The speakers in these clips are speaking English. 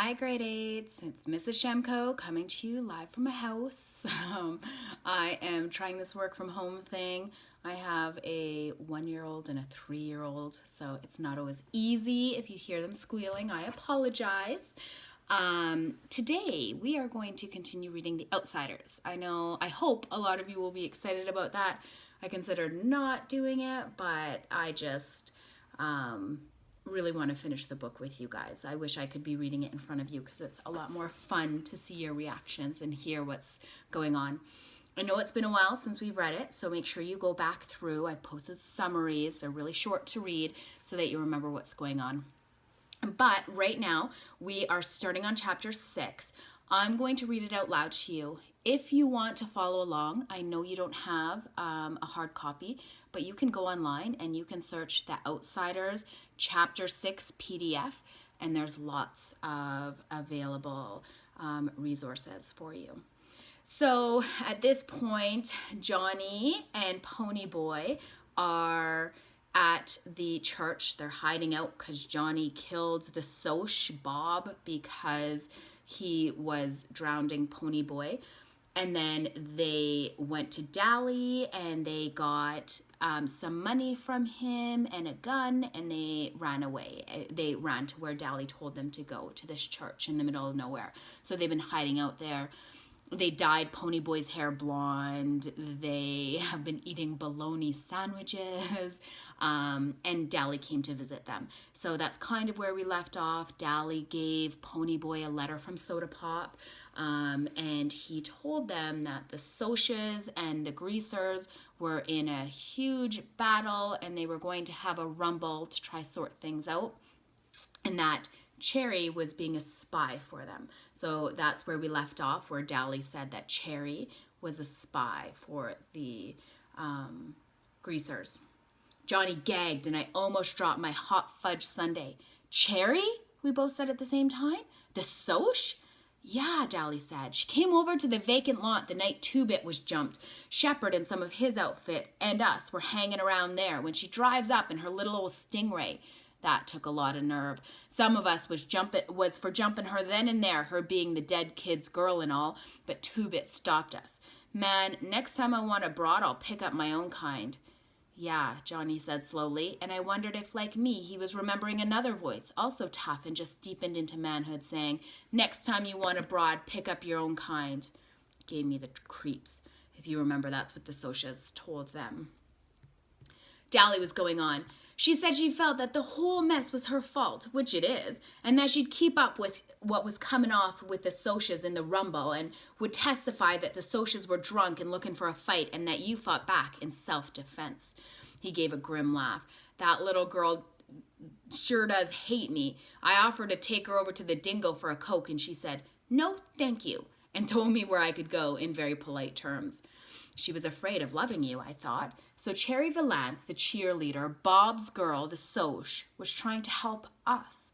Hi, grade 8s. It's Mrs. Shemko coming to you live from my house. I am trying this work from home thing. I have a 1-year-old and a 3-year-old, so it's not always easy. If you hear them squealing, I apologize. Today, we are going to continue reading The Outsiders. I hope a lot of you will be excited about that. I considered not doing it, but I just really want to finish the book with you guys. I wish I could be reading it in front of you because it's a lot more fun to see your reactions and hear what's going on. I know it's been a while since we've read it, so make sure you go back through. I posted summaries. They're really short to read so that you remember what's going on. But right now, we are starting on chapter 6. I'm going to read it out loud to you. If you want to follow along, I know you don't have a hard copy, but you can go online and you can search The Outsiders Chapter 6 PDF, and there's lots of available resources for you. So at this point, Johnny and Ponyboy are at the church. They're hiding out because Johnny killed the Soch, Bob, because he was drowning Ponyboy. And then they went to Dally and they got some money from him and a gun, and they ran away. They ran to where Dally told them to go, to this church in the middle of nowhere. So they've been hiding out there. They dyed Ponyboy's hair blonde. They have been eating bologna sandwiches, and Dally came to visit them. So that's kind of where we left off. Dally gave Ponyboy a letter from Soda Pop, and he told them that the Soches and the Greasers were in a huge battle, and they were going to have a rumble to try sort things out, and that Cherry was being a spy for them. So that's where we left off, where Dally said that Cherry was a spy for the Greasers. Johnny gagged, and I almost dropped my hot fudge sundae. Cherry? We both said at the same time. The Soch? Yeah, Dally said. She came over to the vacant lot the night Two-Bit was jumped. Shepherd and some of his outfit and us were hanging around there when she drives up in her little old Stingray. That took a lot of nerve. Some of us was for jumping her then and there, her being the dead kid's girl and all, but Two-Bit stopped us. Man, next time I want a broad, I'll pick up my own kind. Yeah, Johnny said slowly, and I wondered if, like me, he was remembering another voice, also tough and just deepened into manhood, saying, next time you want a broad, pick up your own kind. Gave me the creeps. If you remember, that's what the Sochas told them. Dally was going on. She said she felt that the whole mess was her fault, which it is, and that she'd keep up with what was coming off with the Sochas in the rumble, and would testify that the Sochas were drunk and looking for a fight, and that you fought back in self-defense. He gave a grim laugh. That little girl sure does hate me. I offered to take her over to the Dingo for a Coke, and she said, no, thank you, and told me where I could go in very polite terms. She was afraid of loving you, I thought. So Cherry Valance, the cheerleader, Bob's girl, the Soch, was trying to help us.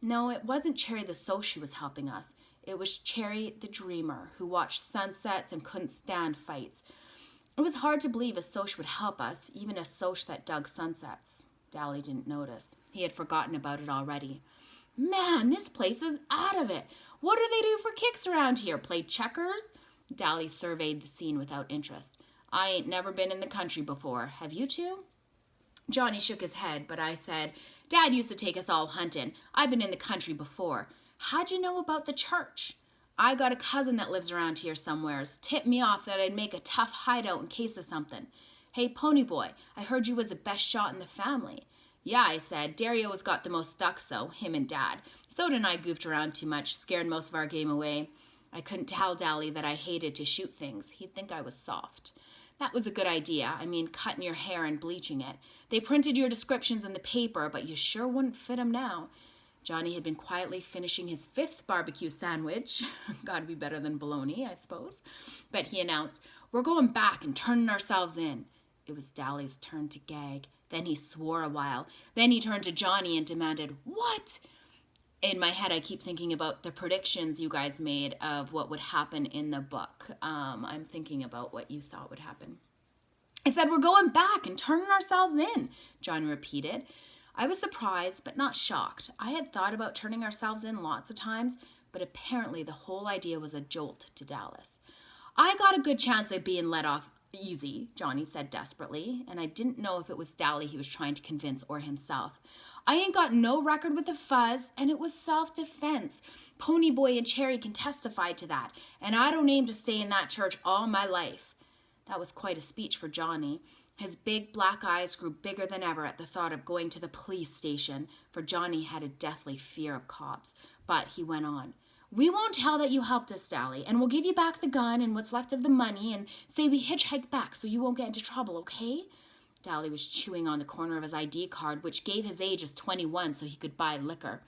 No, it wasn't Cherry the Soch who was helping us. It was Cherry the dreamer, who watched sunsets and couldn't stand fights. It was hard to believe a Soch would help us, even a Soch that dug sunsets. Dally didn't notice. He had forgotten about it already. Man, this place is out of it. What do they do for kicks around here? Play checkers? Dally surveyed the scene without interest. I ain't never been in the country before. Have you two? Johnny shook his head, but I said, Dad used to take us all hunting. I've been in the country before. How'd you know about the church? I got a cousin that lives around here somewheres. Tipped me off that I'd make a tough hideout in case of something. Hey, Ponyboy, I heard you was the best shot in the family. Yeah, I said. Dario has got the most stuck, so him and Dad. Soda and I goofed around too much, scared most of our game away. I couldn't tell Dally that I hated to shoot things. He'd think I was soft. That was a good idea. I mean, cutting your hair and bleaching it. They printed your descriptions in the paper, but you sure wouldn't fit 'em now. Johnny had been quietly finishing his 5th barbecue sandwich. Gotta be better than bologna, I suppose. But he announced, we're going back and turning ourselves in. It was Dally's turn to gag. Then he swore a while. Then he turned to Johnny and demanded, what? In my head, I keep thinking about the predictions you guys made of what would happen in the book. I'm thinking about what you thought would happen. I said, we're going back and turning ourselves in, John repeated. I was surprised, but not shocked. I had thought about turning ourselves in lots of times, but apparently the whole idea was a jolt to Dallas. I got a good chance of being let off easy, Johnny said desperately, and I didn't know if it was Dally he was trying to convince or himself. I ain't got no record with the fuzz, and it was self-defense. Ponyboy and Cherry can testify to that, and I don't aim to stay in that church all my life. That was quite a speech for Johnny. His big black eyes grew bigger than ever at the thought of going to the police station, for Johnny had a deathly fear of cops. But he went on. We won't tell that you helped us, Dally, and we'll give you back the gun and what's left of the money and say we hitchhiked back so you won't get into trouble, okay? Dally was chewing on the corner of his ID card, which gave his age as 21 so he could buy liquor.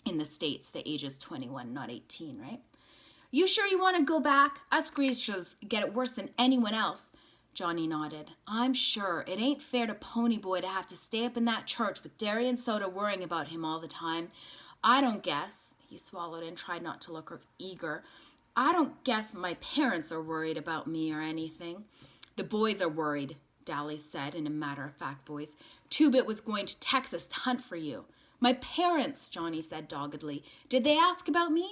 In the States, the age is 21, not 18, right? You sure you want to go back? Us greasers get it worse than anyone else. Johnny nodded. I'm sure. It ain't fair to Ponyboy to have to stay up in that church with Derry and Soda worrying about him all the time. I don't guess. He swallowed and tried not to look eager. I don't guess my parents are worried about me or anything. The boys are worried, Dally said in a matter-of-fact voice. Two-Bit was going to Texas to hunt for you. My parents, Johnny said doggedly. Did they ask about me?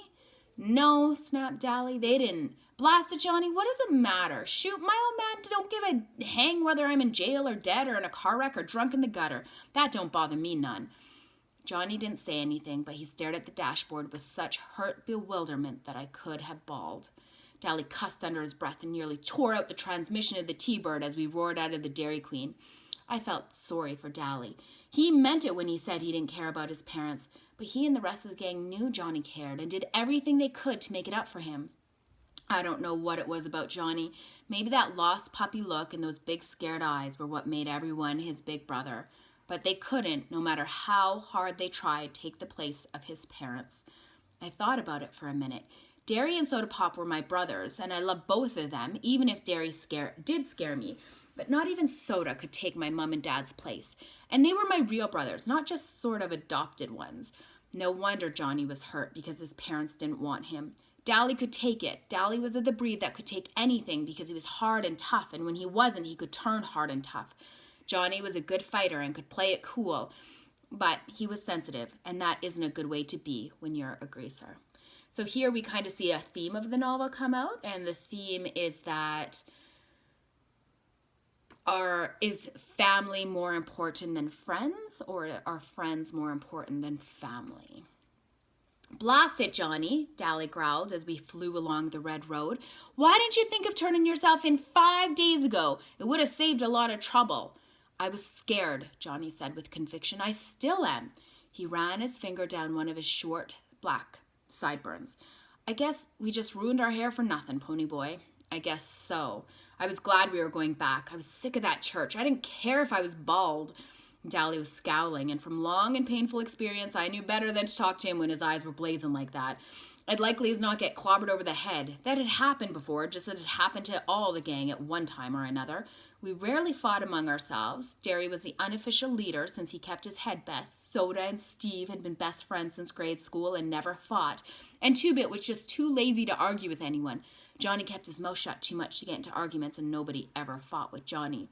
No, snapped Dally. They didn't. Blast it, Johnny. What does it matter? Shoot, my old man don't give a hang whether I'm in jail or dead or in a car wreck or drunk in the gutter. That don't bother me none. Johnny didn't say anything, but he stared at the dashboard with such hurt bewilderment that I could have bawled. Dally cussed under his breath and nearly tore out the transmission of the T-Bird as we roared out of the Dairy Queen. I felt sorry for Dally. He meant it when he said he didn't care about his parents, but he and the rest of the gang knew Johnny cared and did everything they could to make it up for him. I don't know what it was about Johnny. Maybe that lost puppy look and those big scared eyes were what made everyone his big brother. But they couldn't, no matter how hard they tried, take the place of his parents. I thought about it for a minute. Derry and Soda Pop were my brothers, and I loved both of them, even if Derry did scare me. But not even Soda could take my mom and dad's place. And they were my real brothers, not just sort of adopted ones. No wonder Johnny was hurt because his parents didn't want him. Dally could take it. Dally was of the breed that could take anything because he was hard and tough, and when he wasn't, he could turn hard and tough. Johnny was a good fighter and could play it cool, but he was sensitive, and that isn't a good way to be when you're a greaser. So here we kind of see a theme of the novel come out, and the theme is that is family more important than friends, or are friends more important than family? Blast it, Johnny, Dally growled as we flew along the red road. Why didn't you think of turning yourself in 5 days ago? It would have saved a lot of trouble. I was scared, Johnny said with conviction. I still am. He ran his finger down one of his short, black sideburns. I guess we just ruined our hair for nothing, Ponyboy. I guess so. I was glad we were going back. I was sick of that church. I didn't care if I was bald. Dally was scowling, and from long and painful experience, I knew better than to talk to him when his eyes were blazing like that. I'd likely as not get clobbered over the head. That had happened before, just that it happened to all the gang at one time or another. We rarely fought among ourselves. Derry was the unofficial leader since he kept his head best. Soda and Steve had been best friends since grade school and never fought. And Two-Bit was just too lazy to argue with anyone. Johnny kept his mouth shut too much to get into arguments, and nobody ever fought with Johnny.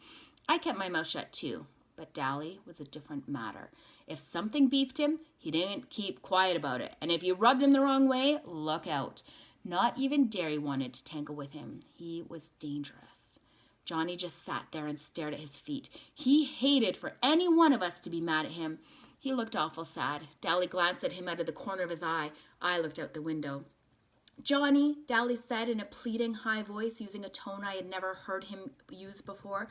I kept my mouth shut too, but Dally was a different matter. If something beefed him, he didn't keep quiet about it. And if you rubbed him the wrong way, look out. Not even Derry wanted to tangle with him. He was dangerous. Johnny just sat there and stared at his feet. He hated for any one of us to be mad at him. He looked awful sad. Dally glanced at him out of the corner of his eye. I looked out the window. Johnny, Dally said in a pleading high voice, using a tone I had never heard him use before.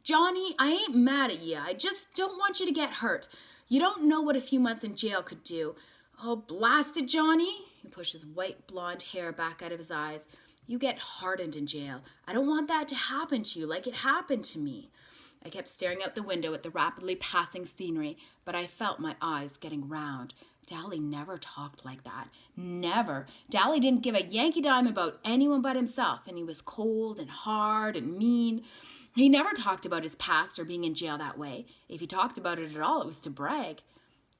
Johnny, I ain't mad at you. I just don't want you to get hurt. You don't know what a few months in jail could do. Oh, blast it, Johnny. He pushed his white blonde hair back out of his eyes. You get hardened in jail. I don't want that to happen to you like it happened to me. I kept staring out the window at the rapidly passing scenery, but I felt my eyes getting round. Dally never talked like that. Never. Dally didn't give a Yankee dime about anyone but himself, and he was cold and hard and mean. He never talked about his past or being in jail that way. If he talked about it at all, it was to brag.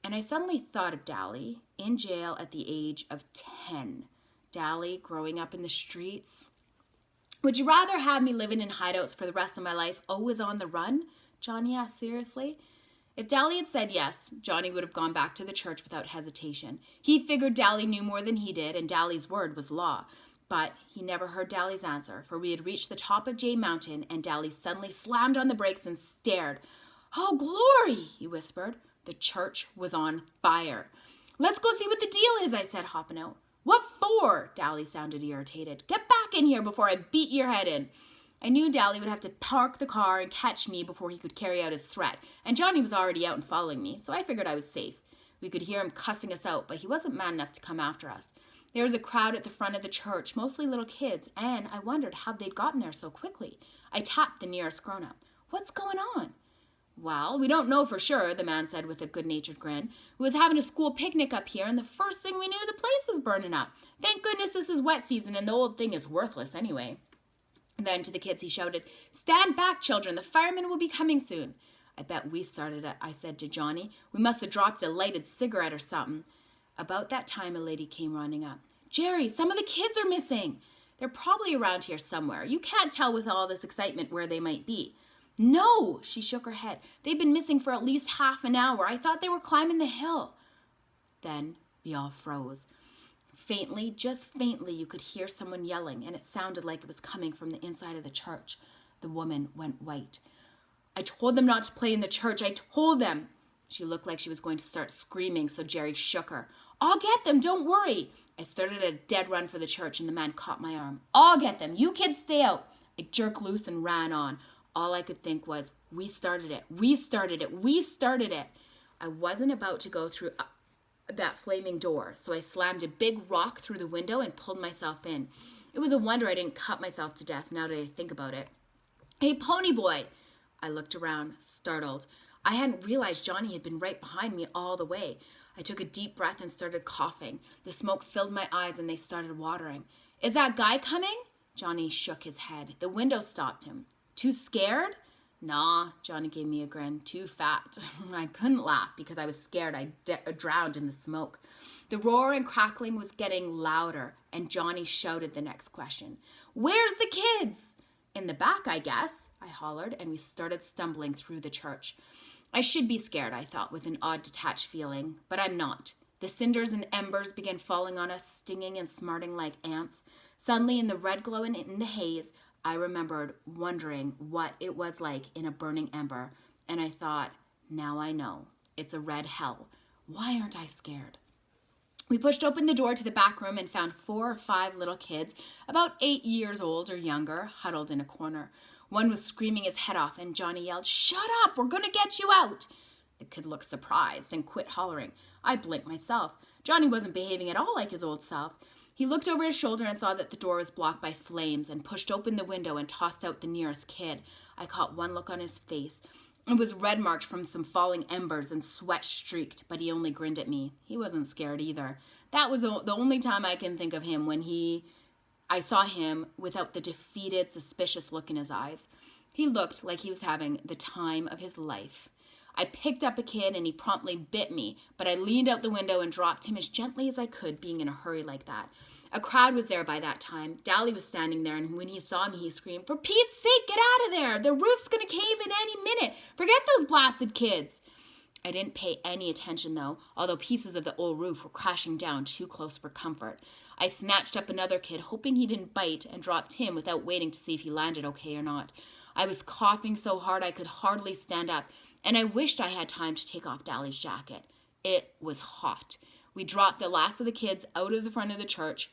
And I suddenly thought of Dally in jail at the age of 10. Dally growing up in the streets. Would you rather have me living in hideouts for the rest of my life, always on the run? Johnny asked seriously. If Dally had said yes, Johnny would have gone back to the church without hesitation. He figured Dally knew more than he did, and Dally's word was law. But he never heard Dally's answer, for we had reached the top of Jay Mountain, and Dally suddenly slammed on the brakes and stared. "Oh, glory!" he whispered. The church was on fire. "Let's go see what the deal is," I said, hopping out. "What for?" Dally sounded irritated. "Get back in here before I beat your head in." I knew Dally would have to park the car and catch me before he could carry out his threat, and Johnny was already out and following me, so I figured I was safe. We could hear him cussing us out, but he wasn't mad enough to come after us. There was a crowd at the front of the church, mostly little kids, and I wondered how they'd gotten there so quickly. I tapped the nearest grown-up. "What's going on?" "Well, we don't know for sure," the man said with a good-natured grin. "We was having a school picnic up here, and the first thing we knew, the place was burning up. Thank goodness this is wet season, and the old thing is worthless anyway." Then to the kids he shouted, "Stand back, children. The firemen will be coming soon." "I bet we started it," I said to Johnny. "We must have dropped a lighted cigarette or something." About that time, a lady came running up. "Jerry, some of the kids are missing." "They're probably around here somewhere. You can't tell with all this excitement where they might be." "No," she shook her head. "They've been missing for at least half an hour. I thought they were climbing the hill." Then we all froze. Faintly, just faintly, you could hear someone yelling, and it sounded like it was coming from the inside of the church. The woman went white. "I told them not to play in the church. I told them." She looked like she was going to start screaming, so Jerry shook her. "I'll get them. Don't worry." I started a dead run for the church, and the man caught my arm. "I'll get them. You kids stay out." I jerked loose and ran on. All I could think was, "We started it. We started it. We started it." I wasn't about to go through that flaming door, so I slammed a big rock through the window and pulled myself in. It was a wonder I didn't cut myself to death, now that I think about it. "Hey, pony boy!" I looked around, startled. I hadn't realized Johnny had been right behind me all the way. I took a deep breath and started coughing. The smoke filled my eyes and they started watering. "Is that guy coming?" Johnny shook his head. The window stopped him. "Too scared?" "Nah," Johnny gave me a grin. "Too fat." I couldn't laugh because I was scared I drowned in the smoke. The roar and crackling was getting louder, and Johnny shouted the next question. "Where's the kids?" "In the back, I guess," I hollered, and we started stumbling through the church. I should be scared, I thought, with an odd detached feeling, but I'm not. The cinders and embers began falling on us, stinging and smarting like ants. Suddenly, in the red glow and in the haze, I remembered wondering what it was like in a burning ember, and I thought, now I know. It's a red hell. Why aren't I scared? We pushed open the door to the back room and found 4 or 5 little kids, about 8 years old or younger, huddled in a corner. One was screaming his head off, and Johnny yelled, "Shut up! We're going to get you out!" The kid looked surprised and quit hollering. I blinked myself. Johnny wasn't behaving at all like his old self. He looked over his shoulder and saw that the door was blocked by flames and pushed open the window and tossed out the nearest kid. I caught one look on his face. It was red marked from some falling embers and sweat streaked, but he only grinned at me. He wasn't scared either. That was the only time I can think of him when I saw him without the defeated, suspicious look in his eyes. He looked like he was having the time of his life. I picked up a kid and he promptly bit me, but I leaned out the window and dropped him as gently as I could, being in a hurry like that. A crowd was there by that time. Dally was standing there, and when he saw me, he screamed, "For Pete's sake, get out of there! The roof's going to cave in any minute! Forget those blasted kids!" I didn't pay any attention, though, although pieces of the old roof were crashing down too close for comfort. I snatched up another kid, hoping he didn't bite, and dropped him without waiting to see if he landed okay or not. I was coughing so hard I could hardly stand up, and I wished I had time to take off Dally's jacket. It was hot. We dropped the last of the kids out of the front of the church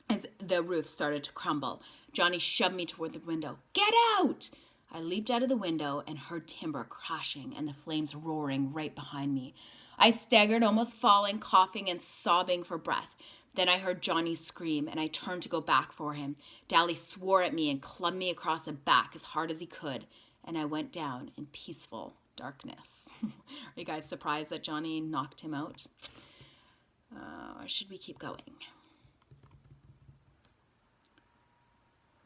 as the roof started to crumble. Johnny shoved me toward the window. "Get out!" I leaped out of the window and heard timber crashing and the flames roaring right behind me. I staggered, almost falling, coughing and sobbing for breath. Then I heard Johnny scream, and I turned to go back for him. Dally swore at me and clubbed me across the back as hard as he could, and I went down in peaceful darkness. Are you guys surprised that Johnny knocked him out? Or should we keep going?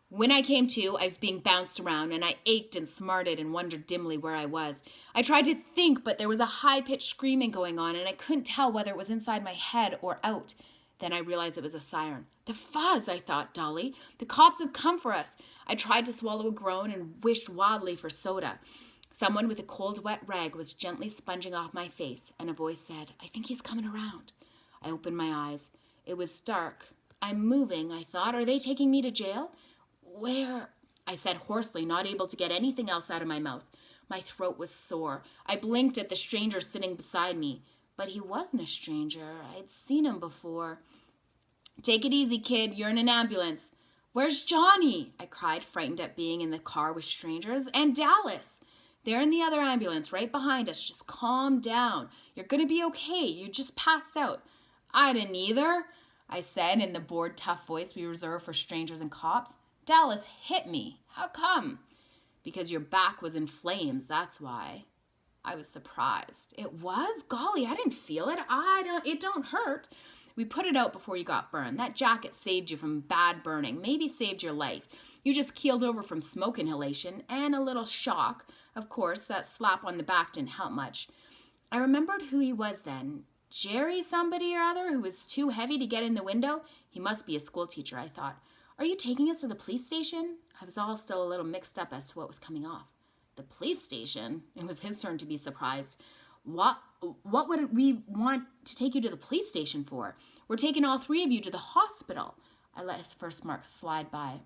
When I came to, I was being bounced around, and I ached and smarted and wondered dimly where I was. I tried to think, but there was a high-pitched screaming going on, and I couldn't tell whether it was inside my head or out. Then I realized it was a siren. "The fuzz," I thought dully. "The cops have come for us." I tried to swallow a groan and wished wildly for soda. Someone with a cold, wet rag was gently sponging off my face, and a voice said, "I think he's coming around." I opened my eyes. It was dark. "I'm moving," I thought. "Are they taking me to jail?" "Where?" I said hoarsely, not able to get anything else out of my mouth. My throat was sore. I blinked at the stranger sitting beside me. But he wasn't a stranger. I'd seen him before. "Take it easy, kid. You're in an ambulance." "Where's Johnny?" I cried, frightened at being in the car with strangers. "And Dallas?" "They're in the other ambulance, right behind us. Just calm down. You're going to be okay. You just passed out." "I didn't either," I said in the bored, tough voice we reserve for strangers and cops. "Dallas hit me. How come?" "Because your back was in flames, that's why." I was surprised. "It was? Golly, I didn't feel it. It don't hurt." "We put it out before you got burned. That jacket saved you from bad burning, maybe saved your life. You just keeled over from smoke inhalation and a little shock. Of course, that slap on the back didn't help much." I remembered who he was then. Jerry somebody or other who was too heavy to get in the window? He must be a school teacher, I thought. "Are you taking us to the police station?" I was all still a little mixed up as to what was coming off. The police station? It was his turn to be surprised. What would we want to take you to the police station for? We're taking all three of you to the hospital. I let his first mark slide by.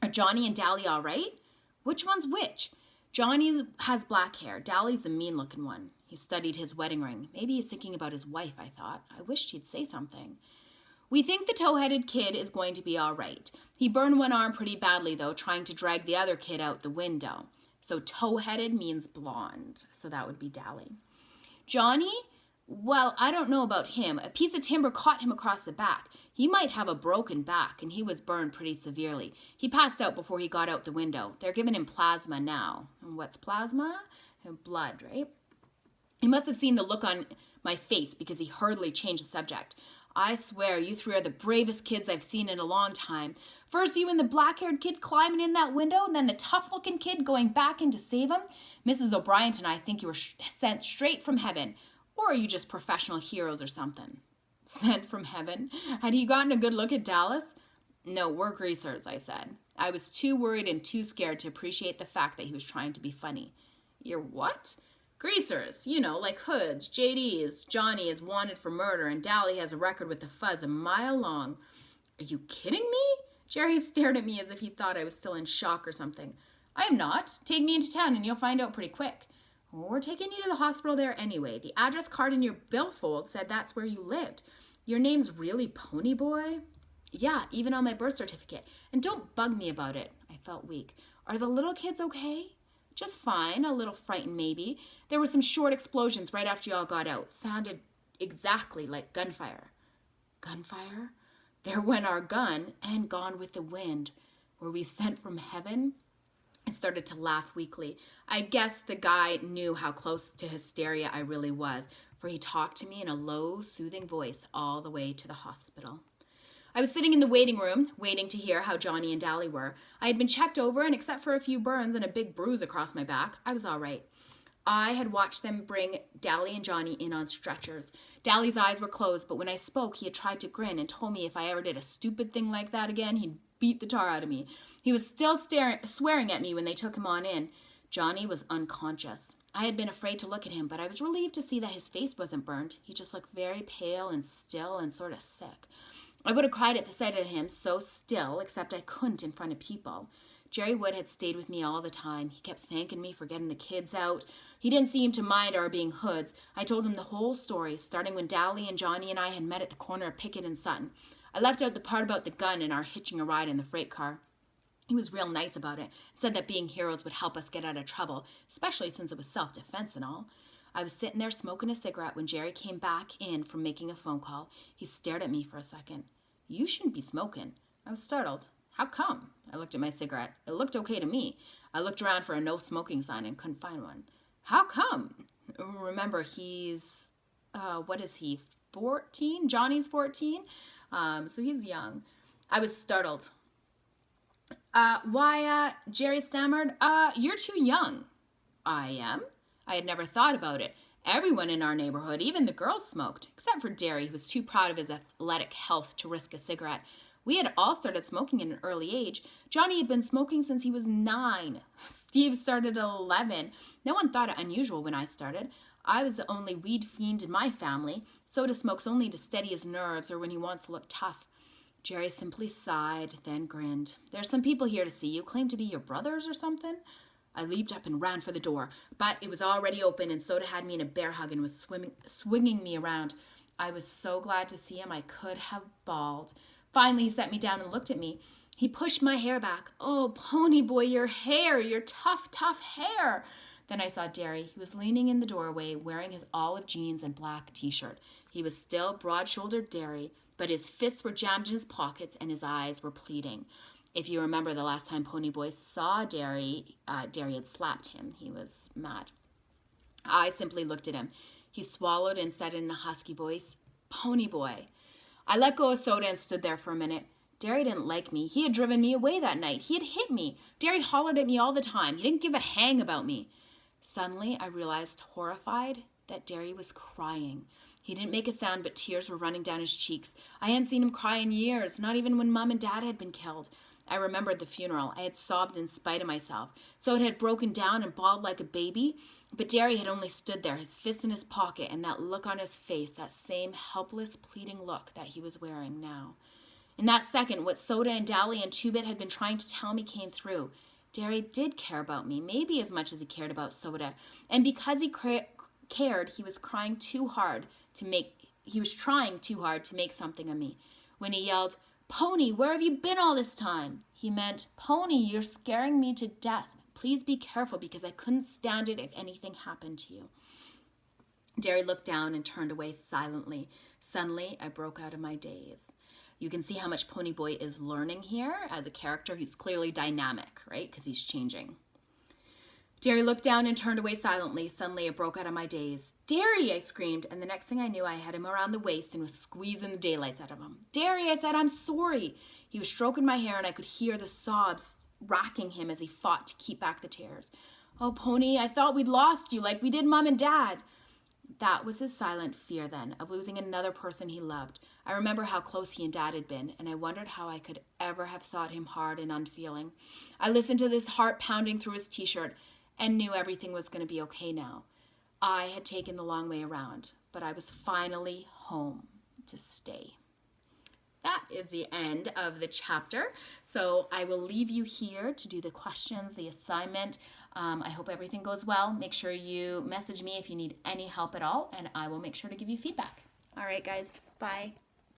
"Are Johnny and Dally all right?" "Which one's which?" "Johnny has black hair. Dally's the mean-looking one." He studied his wedding ring. Maybe he's thinking about his wife, I thought. I wished he'd say something. "We think the tow-headed kid is going to be all right. He burned one arm pretty badly, though, trying to drag the other kid out the window." So tow-headed means blonde. So that would be Dally. "Johnny? Well, I don't know about him. A piece of timber caught him across the back. He might have a broken back, and he was burned pretty severely. He passed out before he got out the window. They're giving him plasma now." And what's plasma? Blood, right? He must have seen the look on my face because he hurriedly changed the subject. "I swear you three are the bravest kids I've seen in a long time. First you and the black-haired kid climbing in that window, and then the tough-looking kid going back in to save him. Mrs. O'Brien and I think you were sent straight from heaven. Or are you just professional heroes or something?" Sent from heaven? Had he gotten a good look at Dallas? "No, we're greasers," I said. I was too worried and too scared to appreciate the fact that he was trying to be funny. "You're what?" "Greasers, like hoods, JDs. Johnny is wanted for murder, and Dally has a record with the fuzz a mile long." "Are you kidding me?" Jerry stared at me as if he thought I was still in shock or something. "I am not. Take me into town and you'll find out pretty quick." "We're taking you to the hospital there anyway. The address card in your billfold said that's where you lived. Your name's really Pony Boy?" "Yeah, even on my birth certificate. And don't bug me about it." I felt weak. "Are the little kids okay?" "Just fine. A little frightened, maybe. There were some short explosions right after y'all got out. Sounded exactly like gunfire." Gunfire? There went our gun, and gone with the wind. Were we sent from heaven? I started to laugh weakly. I guess the guy knew how close to hysteria I really was, for he talked to me in a low, soothing voice all the way to the hospital. I was sitting in the waiting room, waiting to hear how Johnny and Dally were. I had been checked over, and except for a few burns and a big bruise across my back, I was all right. I had watched them bring Dally and Johnny in on stretchers. Dally's eyes were closed, but when I spoke, he had tried to grin and told me if I ever did a stupid thing like that again, he'd beat the tar out of me. He was still swearing at me when they took him on in. Johnny was unconscious. I had been afraid to look at him, but I was relieved to see that his face wasn't burned. He just looked very pale and still and sort of sick. I would have cried at the sight of him, so still, except I couldn't in front of people. Jerry Wood had stayed with me all the time. He kept thanking me for getting the kids out. He didn't seem to mind our being hoods. I told him the whole story, starting when Dally and Johnny and I had met at the corner of Pickett and Sutton. I left out the part about the gun and our hitching a ride in the freight car. He was real nice about it, and said that being heroes would help us get out of trouble, especially since it was self-defense and all. I was sitting there smoking a cigarette when Jerry came back in from making a phone call. He stared at me for a second. "You shouldn't be smoking." I was startled. "How come?" I looked at my cigarette. It looked okay to me. I looked around for a no smoking sign and couldn't find one. "How come?" Remember, he's, what is he, 14? Johnny's 14? So he's young. I was startled. Jerry stammered, "You're too young." "I am?" I had never thought about it. Everyone in our neighborhood, even the girls, smoked, except for Derry, who was too proud of his athletic health to risk a cigarette. We had all started smoking at an early age. Johnny had been smoking since he was 9. Steve started at 11. No one thought it unusual when I started. I was the only weed fiend in my family. Soda smokes only to steady his nerves or when he wants to look tough. Jerry simply sighed, then grinned. There's some people here to see you. Claim to be your brothers or something? I leaped up and ran for the door, but it was already open and Soda had me in a bear hug and was swinging me around. I was so glad to see him I could have bawled. Finally, he set me down and looked at me. He pushed my hair back. Oh, Pony Boy, your hair, your tough, tough hair. Then I saw Derry. He was leaning in the doorway, wearing his olive jeans and black t-shirt. He was still broad-shouldered Derry, but his fists were jammed in his pockets and his eyes were pleading. If you remember the last time Pony Boy saw Derry, Derry had slapped him. He was mad. I simply looked at him. He swallowed and said in a husky voice, Pony Boy. I let go of Soda and stood there for a minute. Derry didn't like me. He had driven me away that night. He had hit me. Derry hollered at me all the time. He didn't give a hang about me. Suddenly, I realized, horrified, that Derry was crying. He didn't make a sound, but tears were running down his cheeks. I hadn't seen him cry in years, not even when Mom and Dad had been killed. I remembered the funeral. I had sobbed in spite of myself. So it had broken down and bawled like a baby, but Derry had only stood there, his fists in his pocket, and that look on his face, that same helpless, pleading look that he was wearing now. In that second, what Soda and Dally and Two-Bit had been trying to tell me came through. Derry did care about me, maybe as much as he cared about Soda. And because he cared, he was trying too hard to make something of me. When he yelled, Pony, where have you been all this time? He meant, Pony, you're scaring me to death. Please be careful because I couldn't stand it if anything happened to you. Derry looked down and turned away silently. Suddenly, I broke out of my daze. You can see how much Pony Boy is learning here as a character. He's clearly dynamic, right? Because he's changing. Derry looked down and turned away silently. Suddenly, I broke out of my daze. Derry, I screamed, and the next thing I knew, I had him around the waist and was squeezing the daylights out of him. Derry, I said, I'm sorry. He was stroking my hair, and I could hear the sobs racking him as he fought to keep back the tears. Oh, Pony, I thought we'd lost you like we did Mom and Dad. That was his silent fear then, of losing another person he loved. I remember how close he and Dad had been, and I wondered how I could ever have thought him hard and unfeeling. I listened to this heart pounding through his t-shirt and knew everything was going to be okay now. I had taken the long way around, but I was finally home to stay. That is the end of the chapter. So I will leave you here to do the questions, the assignment. I hope everything goes well. Make sure you message me if you need any help at all, and I will make sure to give you feedback. All right, guys. Bye.